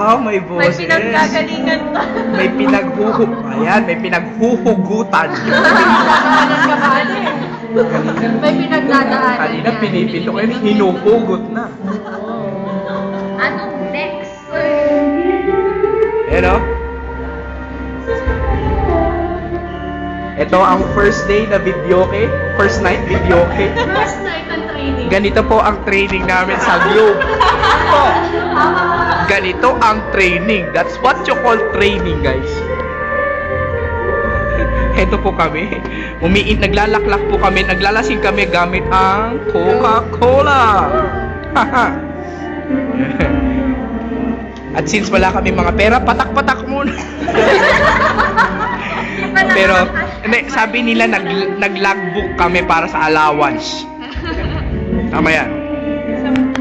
Wow, may May boses. pinagkagalingan pa. May ayan, may pinaghuhugutan. May pinagdadaanan Kanina yan. pinipito kayo, hinuhugot na. Anong next? Ayan o. Ito ang first day na videoke. First night videoke. First night ng training. Ganito po ang training namin sa Globe. Ganito ang training. That's what you call training, guys. Ito po kami. Naglalaklak po kami. Naglalasing kami gamit ang Coca-Cola. At since wala kami mga pera, patak-patak muna. Pero, hindi, sabi nila nag-logbook kami para sa allowance. Tama yan.